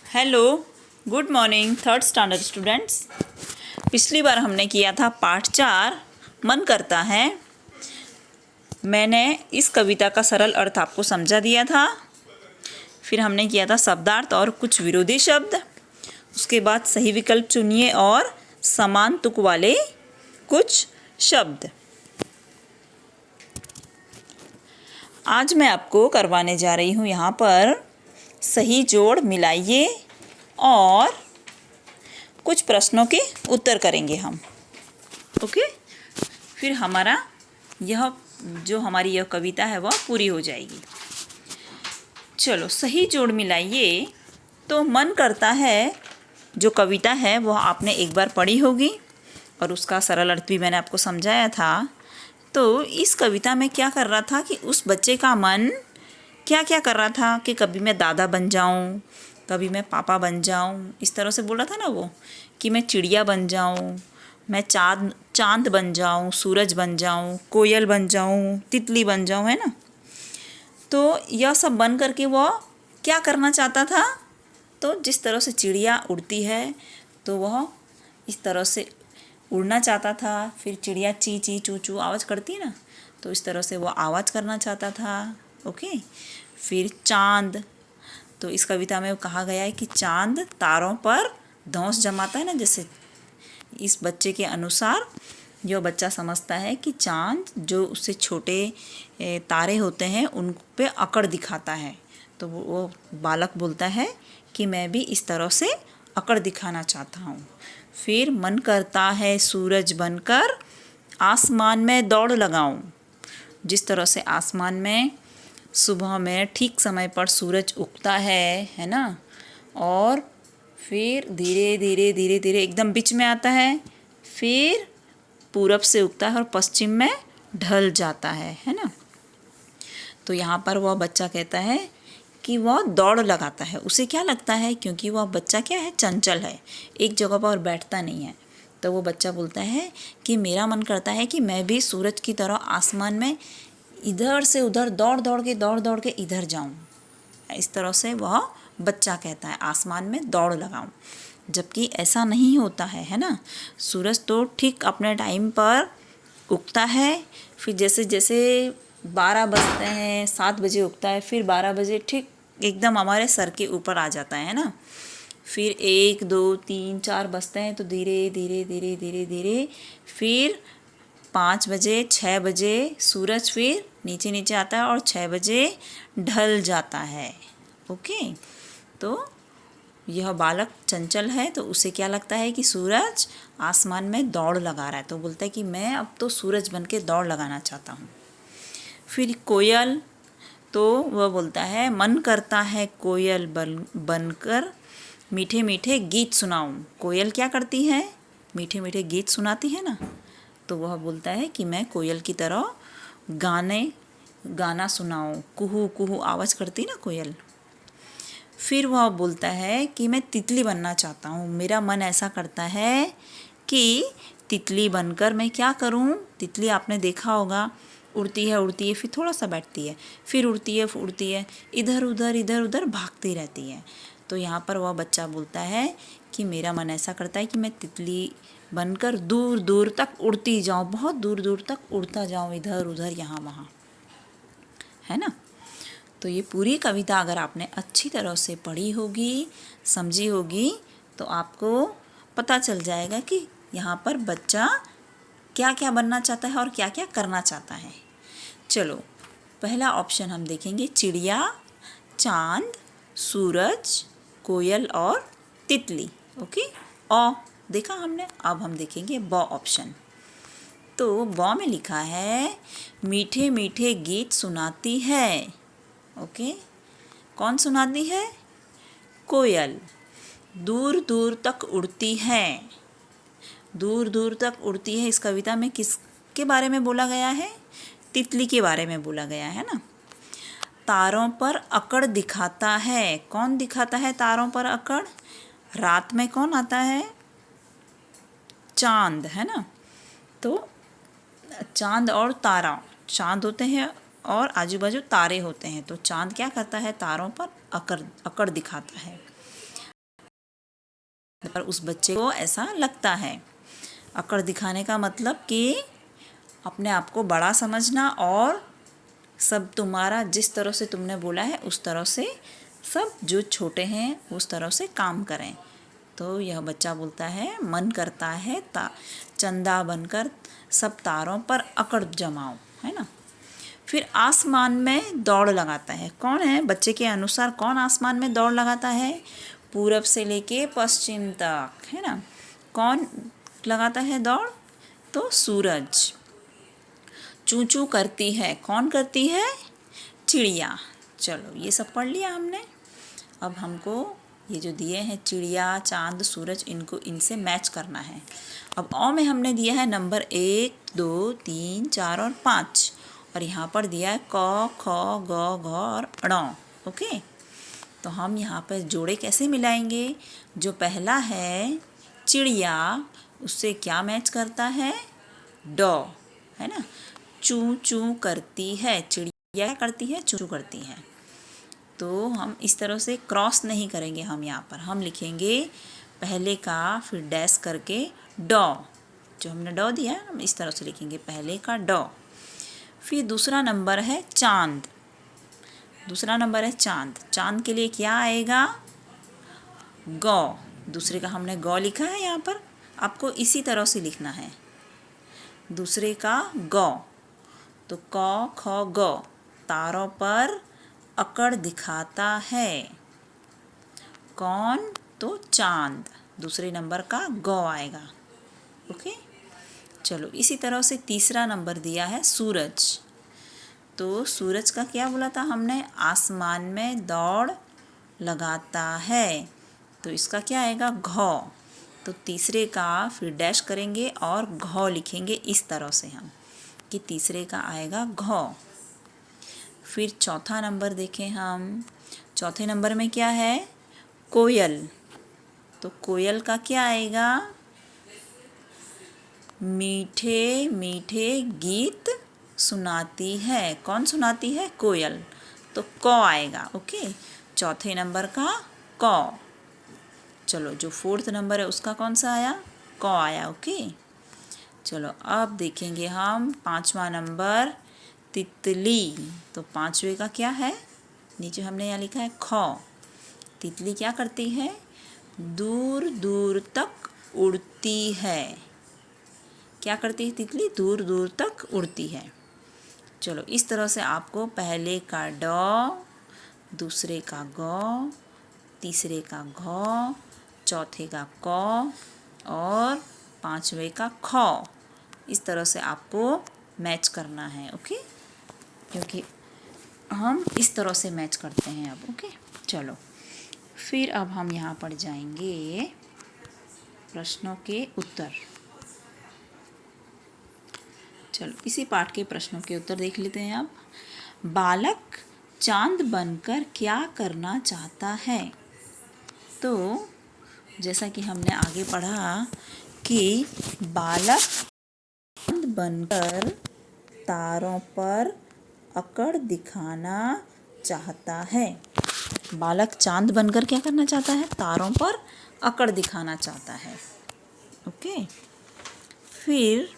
Hello, good morning third standard students. पिछली बार हमने किया था पाठ 4 मन करता है। मैंने इस कविता का सरल अर्थ आपको समझा दिया था। फिर हमने किया था शब्दार्थ और कुछ विरोधी शब्द। उसके बाद सही विकल्प चुनिए और समान तुक वाले कुछ शब्द। आज मैं आपको करवाने जा रही हूँ यहाँ पर सही जोड़ मिलाइए और कुछ प्रश्नों के उत्तर करेंगे हम। ओके, फिर हमारा हमारी यह कविता है वह पूरी हो जाएगी। चलो, सही जोड़ मिलाइए। तो मन करता है जो कविता है वह आपने एक बार पढ़ी होगी और उसका सरल अर्थ भी मैंने आपको समझाया था। तो इस कविता में क्या कर रहा था कि उस बच्चे का मन क्या क्या कर रहा था कि कभी मैं दादा बन जाऊं, कभी मैं पापा बन जाऊं, इस तरह से बोला था ना वो, कि मैं चिड़िया बन जाऊं, मैं चांद बन जाऊं, सूरज बन जाऊं, कोयल बन जाऊं, तितली बन जाऊं, है ना। तो यह सब बन करके वह क्या करना चाहता था। तो जिस तरह से चिड़िया उड़ती है तो वह इस तरह से उड़ना चाहता था। फिर चिड़िया ची ची चू चू आवाज़ करती है ना, तो इस तरह से वह आवाज़ करना चाहता था। ओके, फिर चांद, तो इस कविता में कहा गया है कि चांद तारों पर धौंस जमाता है ना। जैसे इस बच्चे के अनुसार जो बच्चा समझता है कि चांद जो उससे छोटे तारे होते हैं उन पे अकड़ दिखाता है, तो वो बालक बोलता है कि मैं भी इस तरह से अकड़ दिखाना चाहता हूँ। फिर मन करता है सूरज बनकर आसमान में दौड़ लगाऊं। जिस तरह से आसमान में सुबह में ठीक समय पर सूरज उगता है ना, और फिर धीरे धीरे धीरे धीरे एकदम बीच में आता है, फिर पूरब से उगता है और पश्चिम में ढल जाता है ना। तो यहाँ पर वह बच्चा कहता है कि वह दौड़ लगाता है। उसे क्या लगता है, क्योंकि वह बच्चा क्या है, चंचल है, एक जगह पर बैठता नहीं है। तो वो बच्चा बोलता है कि मेरा मन करता है कि मैं भी सूरज की तरह आसमान में इधर से उधर दौड़ दौड़ के इधर जाऊं। इस तरह से वह बच्चा कहता है आसमान में दौड़ लगाऊं। जबकि ऐसा नहीं होता है ना। सूरज तो ठीक अपने टाइम पर उगता है, फिर जैसे जैसे 12 बजते हैं, 7 बजे उगता है, फिर 12 बजे ठीक एकदम हमारे सर के ऊपर आ जाता है ना। फिर 1 2 3 4 बजते हैं तो धीरे धीरे धीरे धीरे धीरे फिर 5 बजे 6 बजे सूरज फिर नीचे नीचे आता है और 6 बजे ढल जाता है। ओके, तो यह बालक चंचल है, तो उसे क्या लगता है कि सूरज आसमान में दौड़ लगा रहा है, तो बोलता है कि मैं अब तो सूरज बन के दौड़ लगाना चाहता हूँ। फिर कोयल, तो वह बोलता है मन करता है कोयल बनकर मीठे मीठे गीत सुनाऊं। कोयल क्या करती है, मीठे मीठे गीत सुनाती है ना। तो वह बोलता है कि मैं कोयल की तरह गाना सुनाऊं, कुहू कुहू आवाज़ करती ना कोयल। फिर वह बोलता है कि मैं तितली बनना चाहता हूँ। मेरा मन ऐसा करता है कि तितली बनकर मैं क्या करूँ। तितली आपने देखा होगा, उड़ती है फिर थोड़ा सा बैठती है, फिर उड़ती है इधर उधर भागती रहती है। तो यहाँ पर वह बच्चा बोलता है कि मेरा मन ऐसा करता है कि मैं तितली बनकर दूर दूर तक उड़ती जाऊँ, बहुत दूर दूर तक उड़ता जाऊँ, इधर उधर यहाँ वहाँ, है ना। तो ये पूरी कविता अगर आपने अच्छी तरह से पढ़ी होगी, समझी होगी, तो आपको पता चल जाएगा कि यहाँ पर बच्चा क्या क्या बनना चाहता है और क्या क्या करना चाहता है। चलो, पहला ऑप्शन हम देखेंगे, चिड़िया, चांद, सूरज, कोयल और तितली। ओके, औ देखा हमने। अब हम देखेंगे ब ऑप्शन। तो ब में लिखा है मीठे मीठे गीत सुनाती है। ओके, कौन सुनाती है, कोयल। दूर दूर तक उड़ती है, दूर दूर तक उड़ती है। इस कविता में किसके बारे में बोला गया है, तितली के बारे में बोला गया है ना। तारों पर अकड़ दिखाता है, कौन दिखाता है तारों पर अकड़, रात में कौन आता है, चांद, है ना। तो चांद और तारा, चांद होते हैं और आजू बाजू तारे होते हैं, तो चांद क्या करता है, तारों पर अकड़ दिखाता है। पर उस बच्चे को ऐसा लगता है। अकड़ दिखाने का मतलब कि अपने आप को बड़ा समझना और सब तुम्हारा जिस तरह से तुमने बोला है उस तरह से सब जो छोटे हैं उस तरह से काम करें। तो यह बच्चा बोलता है मन करता है चंदा बनकर सब तारों पर अकड़ जमाओ, है ना। फिर आसमान में दौड़ लगाता है। कौन है बच्चे के अनुसार, कौन आसमान में दौड़ लगाता है? पूरब से लेके पश्चिम तक, है ना। कौन लगाता है दौड़? तो सूरज। चूं चूं करती है, कौन करती है? चिड़िया। चलो ये सब पढ़ लिया हमने। अब हमको ये जो दिए हैं चिड़िया, चांद, सूरज, इनको इनसे मैच करना है। अब औ में हमने दिया है नंबर 1, 2, 3, 4 और 5 और यहाँ पर दिया है क, ख, ग, घ और ड़। ओके, तो हम यहाँ पर जोड़े कैसे मिलाएंगे? जो पहला है चिड़िया, उससे क्या मैच करता है? ड, है ना। चूं चूं करती है, चिड़िया करती है, चूं चूं करती है। तो हम इस तरह से क्रॉस नहीं करेंगे, हम यहाँ पर हम लिखेंगे पहले का फिर डैश करके ड। जो हमने ड दिया है हम इस तरह से लिखेंगे, पहले का ड। फिर दूसरा नंबर है चांद। दूसरा नंबर है चांद। चांद के लिए क्या आएगा? ग। दूसरे का हमने ग लिखा है यहाँ पर, आपको इसी तरह से लिखना है। दूसरे का ग, तो क, ख, ग, तारों पर अकड़ दिखाता है। कौन? तो चांद। दूसरे नंबर का ग आएगा। ओके, चलो इसी तरह से तीसरा नंबर दिया है सूरज। तो सूरज का क्या बोला था हमने? आसमान में दौड़ लगाता है। तो इसका क्या आएगा? घ। तो तीसरे का फिर डैश करेंगे और घ लिखेंगे इस तरह से हम, कि तीसरे का आएगा घ। फिर चौथा नंबर देखें हम। चौथे नंबर में क्या है? कोयल। तो कोयल का क्या आएगा? मीठे मीठे गीत सुनाती है। कौन सुनाती है? कोयल। तो क आएगा। ओके, चौथे नंबर का क। चलो जो फोर्थ नंबर है उसका कौन सा आया? क आया। ओके, चलो अब देखेंगे हम पांचवा नंबर तितली। तो पांचवे का क्या है? नीचे हमने यहाँ लिखा है ख। तितली क्या करती है? दूर दूर तक उड़ती है। क्या करती है तितली? दूर दूर तक उड़ती है। चलो इस तरह से आपको पहले का ड, दूसरे का ग, तीसरे का घ, चौथे का क और पांचवे का ख, इस तरह से आपको मैच करना है। ओके, क्योंकि हम इस तरह से मैच करते हैं अब। ओके, चलो फिर अब हम यहाँ पर जाएंगे प्रश्नों के उत्तर। चलो इसी पाठ के प्रश्नों के उत्तर देख लेते हैं अब। बालक चांद बनकर क्या करना चाहता है? तो जैसा कि हमने आगे पढ़ा कि बालक चांद बनकर तारों पर अकड़ दिखाना चाहता है। बालक चांद बनकर क्या करना चाहता है? तारों पर अकड़ दिखाना चाहता है। ओके, फिर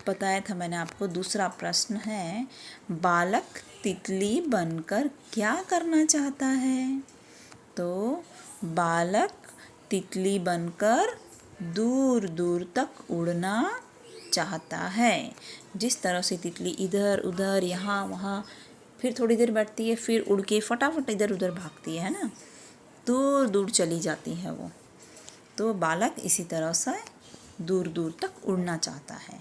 बताया था मैंने आपको दूसरा प्रश्न है, बालक तितली बनकर क्या करना चाहता है? तो बालक तितली बनकर दूर दूर तक उड़ना चाहता है। जिस तरह से तितली इधर उधर यहाँ वहाँ फिर थोड़ी देर बैठती है, फिर उड़ के फटाफट इधर उधर भागती है ना, दूर दूर चली जाती है वो। तो बालक इसी तरह से दूर दूर तक उड़ना चाहता है।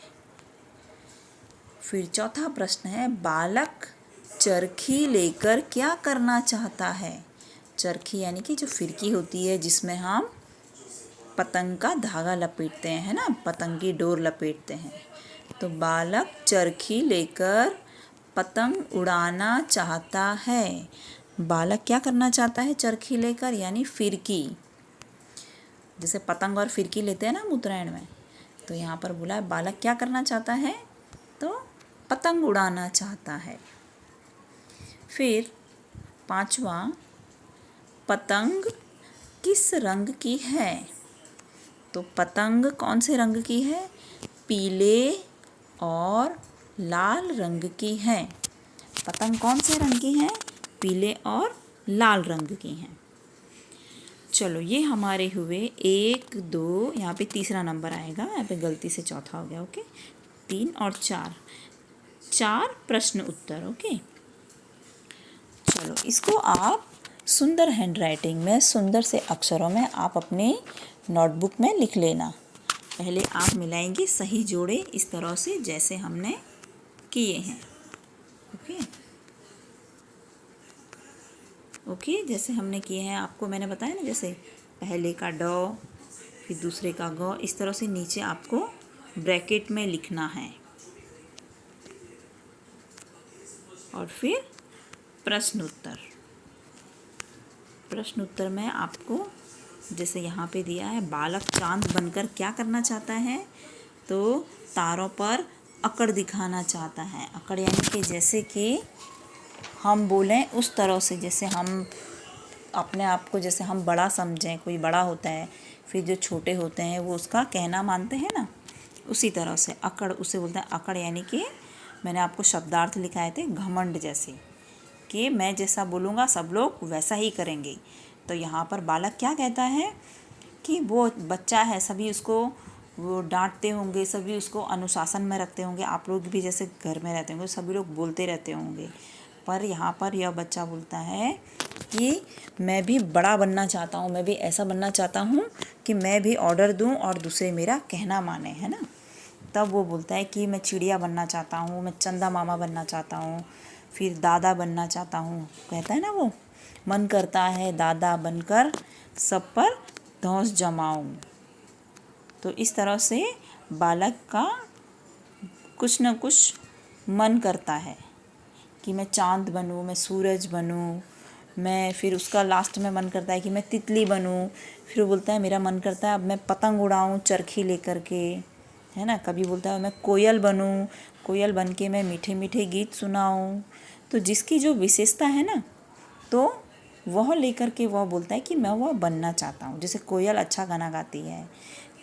फिर चौथा प्रश्न है, बालक चरखी लेकर क्या करना चाहता है? चरखी यानी कि जो फिरकी होती है जिसमें हम पतंग का धागा लपेटते हैं, है ना, पतंग की डोर लपेटते हैं। तो बालक चरखी लेकर पतंग उड़ाना चाहता है। बालक क्या करना चाहता है चरखी लेकर? यानी फिरकी, जैसे पतंग और फिरकी लेते हैं ना हम उत्तरायण में, तो यहाँ पर बोला है बालक क्या करना चाहता है? तो पतंग उड़ाना चाहता है। फिर पांचवा, पतंग किस रंग की है? तो पतंग कौन से रंग की है? पीले और लाल रंग की है। पतंग कौन से रंग की है? पीले और लाल रंग की हैं। चलो ये हमारे हुए 1, 2, यहाँ पे तीसरा नंबर आएगा, यहाँ पे गलती से चौथा हो गया। ओके, 3 और 4 प्रश्न उत्तर। ओके, चलो इसको आप सुंदर हैंडराइटिंग में, सुंदर से अक्षरों में आप अपने नोटबुक में लिख लेना। पहले आप मिलाएंगे सही जोड़े इस तरह से जैसे हमने किए हैं। ओके, जैसे हमने किए हैं आपको मैंने बताया ना, जैसे पहले का ड, फिर दूसरे का ग, इस तरह से नीचे आपको ब्रैकेट में लिखना है। और फिर प्रश्न उत्तर में आपको जैसे यहाँ पे दिया है, बालक चांद बनकर क्या करना चाहता है? तो तारों पर अकड़ दिखाना चाहता है। अकड़ यानी कि जैसे कि हम बोलें उस तरह से, जैसे हम अपने आप को जैसे हम बड़ा समझें, कोई बड़ा होता है फिर जो छोटे होते हैं वो उसका कहना मानते हैं ना, उसी तरह से अकड़ उसे बोलते हैं। अकड़ यानी कि मैंने आपको शब्दार्थ लिखाए थे, घमंड जैसे कि मैं जैसा बोलूँगा सब लोग वैसा ही करेंगे। तो यहाँ पर बालक क्या कहता है कि वो बच्चा है, सभी उसको वो डांटते होंगे, सभी उसको अनुशासन में रखते होंगे, आप लोग भी जैसे घर में रहते होंगे सभी लोग बोलते रहते होंगे, पर यहाँ पर यह बच्चा बोलता है कि मैं भी बड़ा बनना चाहता हूँ, मैं भी ऐसा बनना चाहता हूँ कि मैं भी ऑर्डर दूँ और दूसरे मेरा कहना माने, है ना। तब वो बोलता है कि मैं चिड़िया बनना चाहता हूँ, मैं चंदा मामा बनना चाहता हूँ, फिर दादा बनना चाहता हूँ, कहता है ना वो, मन करता है दादा बनकर सब पर धौंस जमाऊँ। तो इस तरह से बालक का कुछ न कुछ मन करता है कि मैं चांद बनूँ, मैं सूरज बनूँ, मैं फिर उसका लास्ट में मन करता है कि मैं तितली बनूँ। फिर वो बोलता है मेरा मन करता है अब मैं पतंग उड़ाऊँ चरखी लेकर के, है ना। कभी बोलता है मैं कोयल बनूँ, कोयल बन के मैं मीठे मीठे गीत सुनाऊँ। तो जिसकी जो विशेषता है ना, तो वह लेकर के वह बोलता है कि मैं वह बनना चाहता हूँ। जैसे कोयल अच्छा गाना गाती है,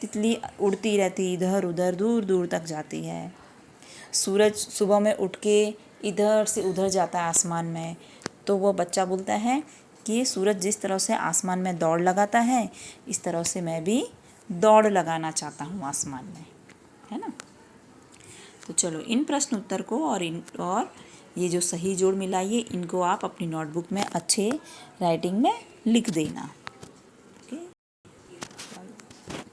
तितली उड़ती रहती इधर उधर दूर दूर तक जाती है, सूरज सुबह में उठ के इधर से उधर जाता है आसमान में। तो वो बच्चा बोलता है कि सूरज जिस तरह से आसमान में दौड़ लगाता है, इस तरह से मैं भी दौड़ लगाना चाहता हूँ आसमान में, है ना। तो चलो इन प्रश्न उत्तर को और ये जो सही जोड़ मिलाइए, इनको आप अपनी नोटबुक में अच्छे राइटिंग में लिख देना।